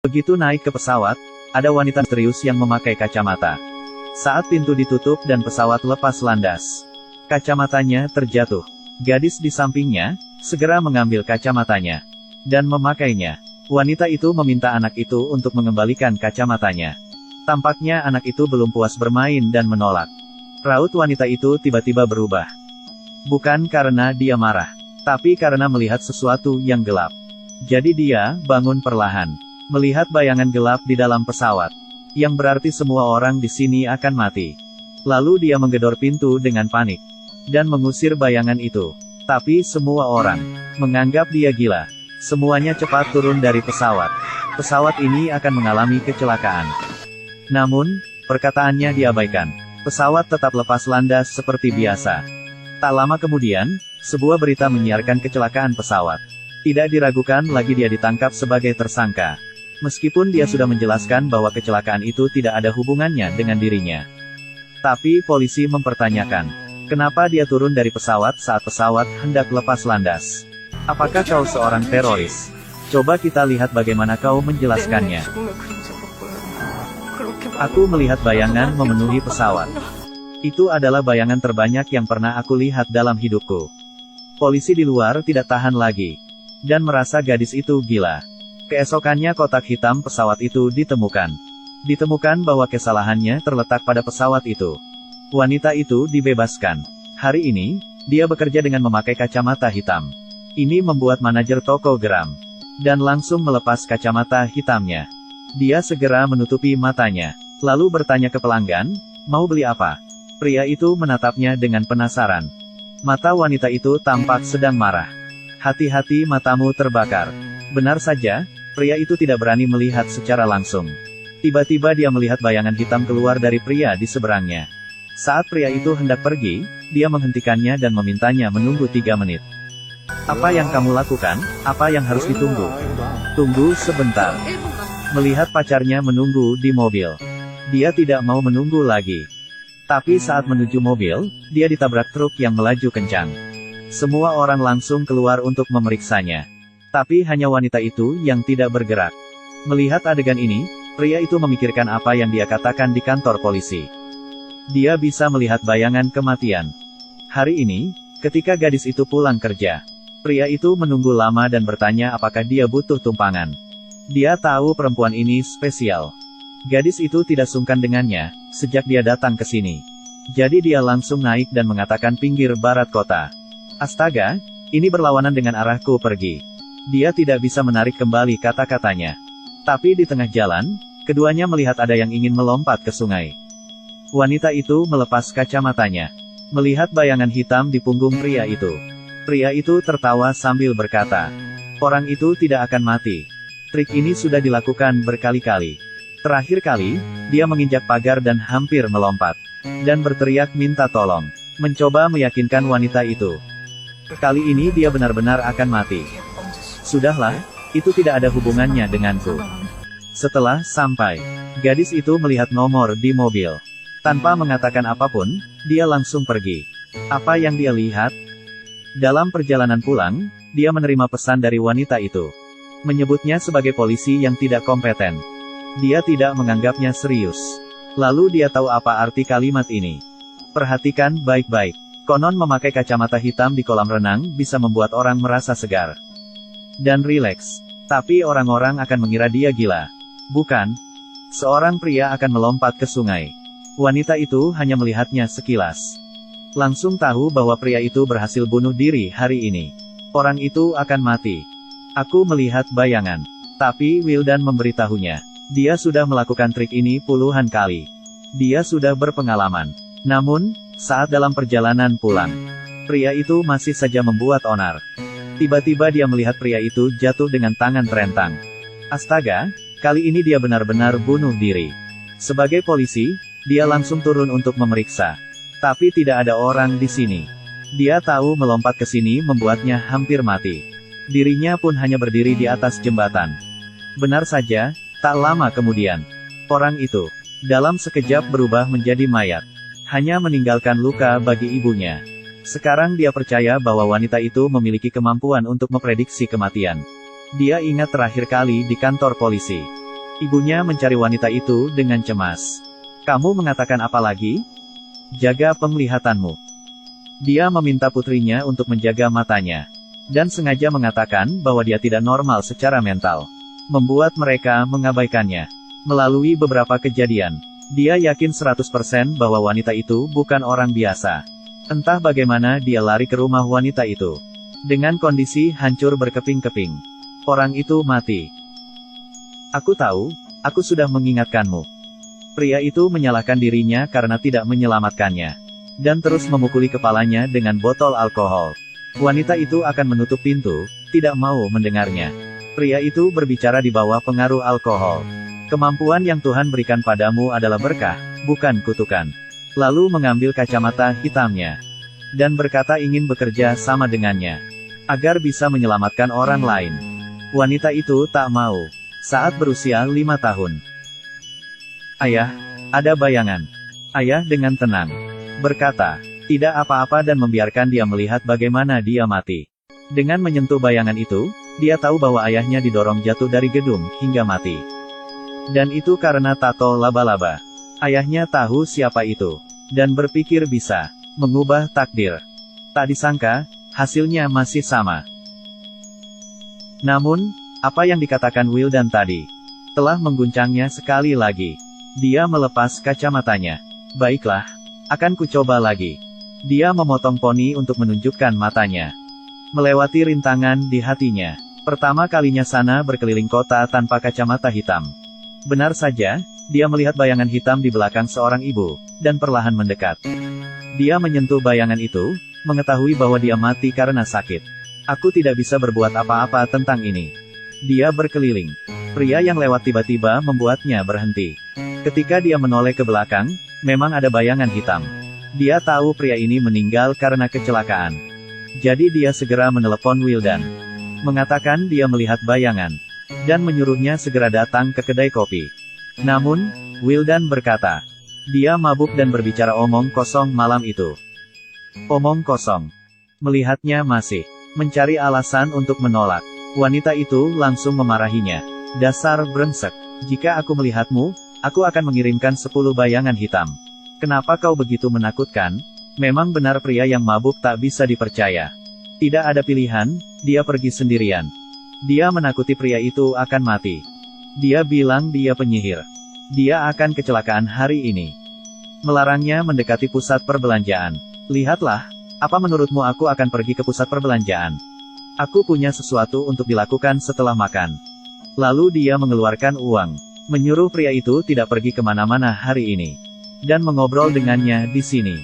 Begitu naik ke pesawat, ada wanita misterius yang memakai kacamata. Saat pintu ditutup dan pesawat lepas landas, kacamatanya terjatuh. Gadis di sampingnya segera mengambil kacamatanya dan memakainya. Wanita itu meminta anak itu untuk mengembalikan kacamatanya. Tampaknya anak itu belum puas bermain dan menolak. Raut wanita itu tiba-tiba berubah. Bukan karena dia marah, tapi karena melihat sesuatu yang gelap. Jadi dia bangun perlahan, melihat bayangan gelap di dalam pesawat, yang berarti semua orang di sini akan mati. Lalu dia menggedor pintu dengan panik dan mengusir bayangan itu. Tapi semua orang menganggap dia gila. Semuanya cepat turun dari pesawat. Pesawat ini akan mengalami kecelakaan. Namun, perkataannya diabaikan. Pesawat tetap lepas landas seperti biasa. Tak lama kemudian, sebuah berita menyiarkan kecelakaan pesawat. Tidak diragukan lagi dia ditangkap sebagai tersangka. Meskipun dia sudah menjelaskan bahwa kecelakaan itu tidak ada hubungannya dengan dirinya. Tapi polisi mempertanyakan, kenapa dia turun dari pesawat saat pesawat hendak lepas landas? Apakah kau seorang teroris? Coba kita lihat bagaimana kau menjelaskannya. Aku melihat bayangan memenuhi pesawat. Itu adalah bayangan terbanyak yang pernah aku lihat dalam hidupku. Polisi di luar tidak tahan lagi, dan merasa gadis itu gila. Keesokannya kotak hitam pesawat itu ditemukan. Ditemukan bahwa kesalahannya terletak pada pesawat itu. Wanita itu dibebaskan. Hari ini, dia bekerja dengan memakai kacamata hitam. Ini membuat manajer toko geram, dan langsung melepas kacamata hitamnya. Dia segera menutupi matanya, lalu bertanya ke pelanggan, mau beli apa? Pria itu menatapnya dengan penasaran. Mata wanita itu tampak sedang marah. Hati-hati matamu terbakar. Benar saja, pria itu tidak berani melihat secara langsung. Tiba-tiba dia melihat bayangan hitam keluar dari pria di seberangnya. Saat pria itu hendak pergi, dia menghentikannya dan memintanya menunggu 3 menit. Apa yang kamu lakukan? Apa yang harus ditunggu? Tunggu sebentar. Melihat pacarnya menunggu di mobil, dia tidak mau menunggu lagi. Tapi saat menuju mobil, dia ditabrak truk yang melaju kencang. Semua orang langsung keluar untuk memeriksanya. Tapi hanya wanita itu yang tidak bergerak. Melihat adegan ini, pria itu memikirkan apa yang dia katakan di kantor polisi. Dia bisa melihat bayangan kematian. Hari ini, ketika gadis itu pulang kerja, pria itu menunggu lama dan bertanya apakah dia butuh tumpangan. Dia tahu perempuan ini spesial. Gadis itu tidak sungkan dengannya, sejak dia datang ke sini. Jadi dia langsung naik dan mengatakan pinggir barat kota. Astaga, ini berlawanan dengan arahku pergi. Dia tidak bisa menarik kembali kata-katanya. Tapi di tengah jalan, keduanya melihat ada yang ingin melompat ke sungai. Wanita itu melepas kacamatanya, melihat bayangan hitam di punggung pria itu. Pria itu tertawa sambil berkata, orang itu tidak akan mati. Trik ini sudah dilakukan berkali-kali. Terakhir kali, dia menginjak pagar dan hampir melompat. Dan berteriak minta tolong. Mencoba meyakinkan wanita itu. Kali ini dia benar-benar akan mati. Sudahlah, itu tidak ada hubungannya denganku. Setelah sampai, gadis itu melihat nomor di mobil. Tanpa mengatakan apapun, dia langsung pergi. Apa yang dia lihat? Dalam perjalanan pulang, dia menerima pesan dari wanita itu. Menyebutnya sebagai polisi yang tidak kompeten. Dia tidak menganggapnya serius. Lalu dia tahu apa arti kalimat ini. Perhatikan baik-baik. Konon memakai kacamata hitam di kolam renang bisa membuat orang merasa segar dan rileks. Tapi orang-orang akan mengira dia gila. Bukan? Seorang pria akan melompat ke sungai. Wanita itu hanya melihatnya sekilas. Langsung tahu bahwa pria itu berhasil bunuh diri hari ini. Orang itu akan mati. Aku melihat bayangan. Tapi Wildan memberitahunya. Dia sudah melakukan trik ini puluhan kali. Dia sudah berpengalaman. Namun, saat dalam perjalanan pulang, pria itu masih saja membuat onar. Tiba-tiba dia melihat pria itu jatuh dengan tangan terentang. Astaga, kali ini dia benar-benar bunuh diri. Sebagai polisi, dia langsung turun untuk memeriksa. Tapi tidak ada orang di sini. Dia tahu melompat ke sini membuatnya hampir mati. Dirinya pun hanya berdiri di atas jembatan. Benar saja, tak lama kemudian, orang itu, dalam sekejap berubah menjadi mayat. Hanya meninggalkan luka bagi ibunya. Sekarang dia percaya bahwa wanita itu memiliki kemampuan untuk memprediksi kematian. Dia ingat terakhir kali di kantor polisi. Ibunya mencari wanita itu dengan cemas. Kamu mengatakan apa lagi? Jaga penglihatanmu. Dia meminta putrinya untuk menjaga matanya. Dan sengaja mengatakan bahwa dia tidak normal secara mental. Membuat mereka mengabaikannya. Melalui beberapa kejadian, dia yakin 100% bahwa wanita itu bukan orang biasa. Entah bagaimana dia lari ke rumah wanita itu. Dengan kondisi hancur berkeping-keping. Orang itu mati. Aku tahu, aku sudah mengingatkanmu. Pria itu menyalahkan dirinya karena tidak menyelamatkannya. Dan terus memukuli kepalanya dengan botol alkohol. Wanita itu akan menutup pintu, tidak mau mendengarnya. Pria itu berbicara di bawah pengaruh alkohol. Kemampuan yang Tuhan berikan padamu adalah berkah, bukan kutukan. Lalu mengambil kacamata hitamnya. Dan berkata ingin bekerja sama dengannya. Agar bisa menyelamatkan orang lain. Wanita itu tak mau. Saat berusia 5 tahun. Ayah, ada bayangan. Ayah dengan tenang berkata, tidak apa-apa dan membiarkan dia melihat bagaimana dia mati. Dengan menyentuh bayangan itu, dia tahu bahwa ayahnya didorong jatuh dari gedung, hingga mati. Dan itu karena tato laba-laba. Ayahnya tahu siapa itu. Dan berpikir bisa mengubah takdir. Tak disangka, hasilnya masih sama. Namun, apa yang dikatakan Wildan tadi telah mengguncangnya sekali lagi. Dia melepas kacamatanya. Baiklah, akan kucoba lagi. Dia memotong poni untuk menunjukkan matanya. Melewati rintangan di hatinya. Pertama kalinya Sana berkeliling kota tanpa kacamata hitam. Benar saja, dia melihat bayangan hitam di belakang seorang ibu, dan perlahan mendekat. Dia menyentuh bayangan itu, mengetahui bahwa dia mati karena sakit. Aku tidak bisa berbuat apa-apa tentang ini. Dia berkeliling. Pria yang lewat tiba-tiba membuatnya berhenti. Ketika dia menoleh ke belakang, memang ada bayangan hitam. Dia tahu pria ini meninggal karena kecelakaan. Jadi dia segera menelepon Wildan. Mengatakan dia melihat bayangan. Dan menyuruhnya segera datang ke kedai kopi. Namun, Wildan berkata, dia mabuk dan berbicara omong kosong malam itu. Omong kosong. Melihatnya masih mencari alasan untuk menolak. Wanita itu langsung memarahinya. Dasar brengsek. Jika aku melihatmu, aku akan mengirimkan 10 bayangan hitam. Kenapa kau begitu menakutkan? Memang benar pria yang mabuk tak bisa dipercaya. Tidak ada pilihan, dia pergi sendirian. Dia menakuti pria itu akan mati. Dia bilang dia penyihir. Dia akan kecelakaan hari ini. Melarangnya mendekati pusat perbelanjaan. Lihatlah, apa menurutmu aku akan pergi ke pusat perbelanjaan? Aku punya sesuatu untuk dilakukan setelah makan. Lalu dia mengeluarkan uang. Menyuruh pria itu tidak pergi kemana-mana hari ini. Dan mengobrol dengannya di sini.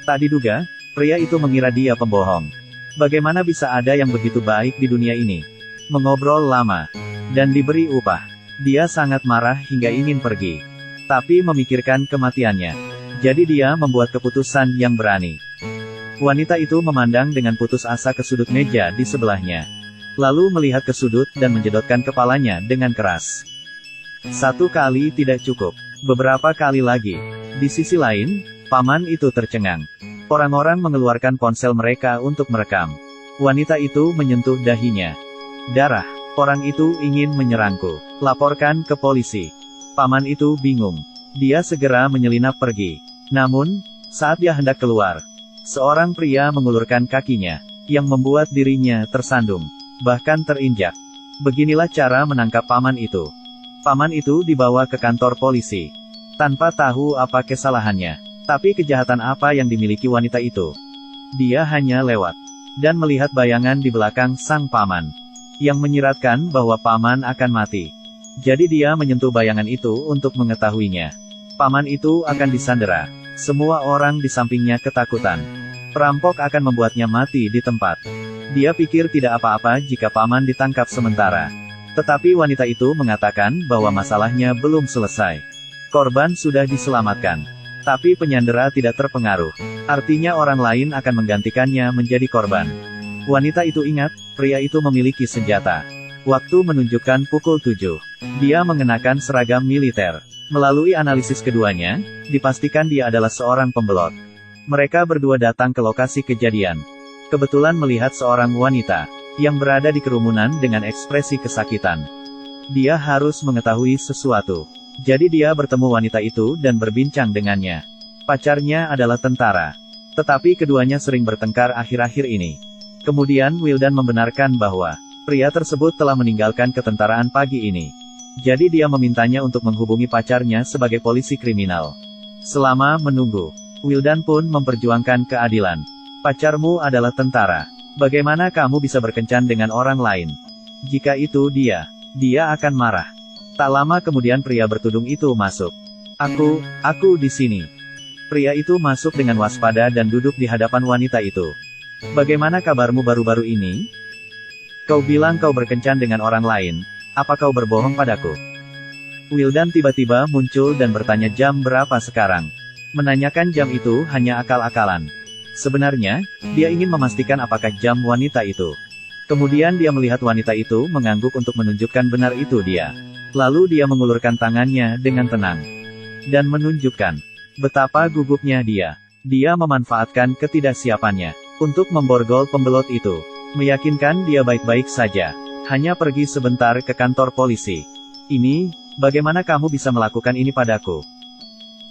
Tak diduga, pria itu mengira dia pembohong. Bagaimana bisa ada yang begitu baik di dunia ini? Mengobrol lama. Dan diberi upah. Dia sangat marah hingga ingin pergi. Tapi memikirkan kematiannya. Jadi dia membuat keputusan yang berani. Wanita itu memandang dengan putus asa ke sudut meja di sebelahnya. Lalu melihat ke sudut dan menjedotkan kepalanya dengan keras. 1 kali tidak cukup. Beberapa kali lagi. Di sisi lain, paman itu tercengang. Orang-orang mengeluarkan ponsel mereka untuk merekam. Wanita itu menyentuh dahinya. Darah. Orang itu ingin menyerangku. Laporkan ke polisi. Paman itu bingung. Dia segera menyelinap pergi. Namun, saat dia hendak keluar, seorang pria mengulurkan kakinya, yang membuat dirinya tersandung, bahkan terinjak. Beginilah cara menangkap paman itu. Paman itu dibawa ke kantor polisi. Tanpa tahu apa kesalahannya. Tapi kejahatan apa yang dimiliki wanita itu. Dia hanya lewat. Dan melihat bayangan di belakang sang paman. Yang menyiratkan bahwa paman akan mati. Jadi dia menyentuh bayangan itu untuk mengetahuinya. Paman itu akan disandera. Semua orang di sampingnya ketakutan. Perampok akan membuatnya mati di tempat. Dia pikir tidak apa-apa jika paman ditangkap sementara. Tetapi wanita itu mengatakan bahwa masalahnya belum selesai. Korban sudah diselamatkan. Tapi penyandera tidak terpengaruh. Artinya orang lain akan menggantikannya menjadi korban. Wanita itu ingat, pria itu memiliki senjata. Waktu menunjukkan pukul 7. Dia mengenakan seragam militer. Melalui analisis keduanya, dipastikan dia adalah seorang pembelot. Mereka berdua datang ke lokasi kejadian. Kebetulan melihat seorang wanita yang berada di kerumunan dengan ekspresi kesakitan. Dia harus mengetahui sesuatu. Jadi dia bertemu wanita itu dan berbincang dengannya. Pacarnya adalah tentara. Tetapi keduanya sering bertengkar akhir-akhir ini. Kemudian Wildan membenarkan bahwa pria tersebut telah meninggalkan ketentaraan pagi ini. Jadi dia memintanya untuk menghubungi pacarnya sebagai polisi kriminal. Selama menunggu, Wildan pun memperjuangkan keadilan. Pacarmu adalah tentara. Bagaimana kamu bisa berkencan dengan orang lain? Jika itu dia akan marah. Tak lama kemudian pria bertudung itu masuk. Aku di sini. Pria itu masuk dengan waspada dan duduk di hadapan wanita itu. Bagaimana kabarmu baru-baru ini? Kau bilang kau berkencan dengan orang lain. Apa kau berbohong padaku? Wildan tiba-tiba muncul dan bertanya jam berapa sekarang. Menanyakan jam itu hanya akal-akalan. Sebenarnya, dia ingin memastikan apakah jam wanita itu. Kemudian dia melihat wanita itu mengangguk untuk menunjukkan benar itu dia. Lalu dia mengulurkan tangannya dengan tenang. Dan menunjukkan betapa gugupnya dia. Dia memanfaatkan ketidaksiapannya untuk memborgol pembelot itu. Meyakinkan dia baik-baik saja. Hanya pergi sebentar ke kantor polisi. Bagaimana kamu bisa melakukan ini padaku?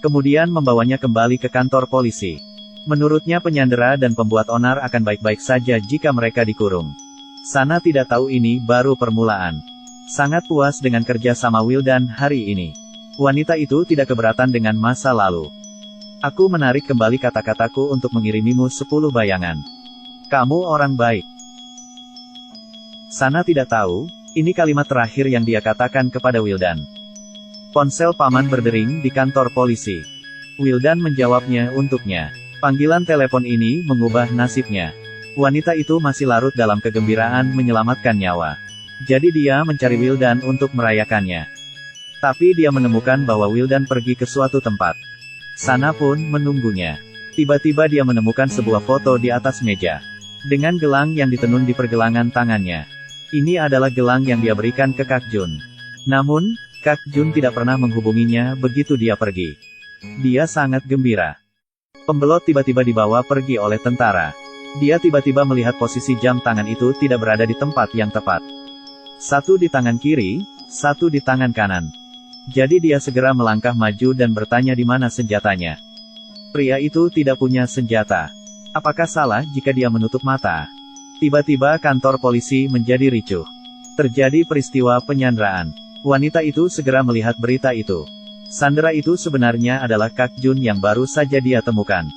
Kemudian membawanya kembali ke kantor polisi. Menurutnya penyandera dan pembuat onar akan baik-baik saja jika mereka dikurung. Sana tidak tahu ini baru permulaan. Sangat puas dengan kerja sama Wildan hari ini. Wanita itu tidak keberatan dengan masa lalu. Aku menarik kembali kata-kataku untuk mengirimimu 10 bayangan. Kamu orang baik. Sana tidak tahu, ini kalimat terakhir yang dia katakan kepada Wildan. Ponsel paman berdering di kantor polisi. Wildan menjawabnya untuknya. Panggilan telepon ini mengubah nasibnya. Wanita itu masih larut dalam kegembiraan menyelamatkan nyawa. Jadi dia mencari Wildan untuk merayakannya. Tapi dia menemukan bahwa Wildan pergi ke suatu tempat. Sana pun menunggunya. Tiba-tiba dia menemukan sebuah foto di atas meja. Dengan gelang yang ditenun di pergelangan tangannya. Ini adalah gelang yang dia berikan ke Kak Jun. Namun, Kak Jun tidak pernah menghubunginya begitu dia pergi. Dia sangat gembira. Pembelot tiba-tiba dibawa pergi oleh tentara. Dia tiba-tiba melihat posisi jam tangan itu tidak berada di tempat yang tepat. Satu di tangan kiri, satu di tangan kanan. Jadi dia segera melangkah maju dan bertanya di mana senjatanya. Pria itu tidak punya senjata. Apakah salah jika dia menutup mata? Tiba-tiba kantor polisi menjadi ricuh. Terjadi peristiwa penyanderaan. Wanita itu segera melihat berita itu. Sandera itu sebenarnya adalah Kak Jun yang baru saja dia temukan.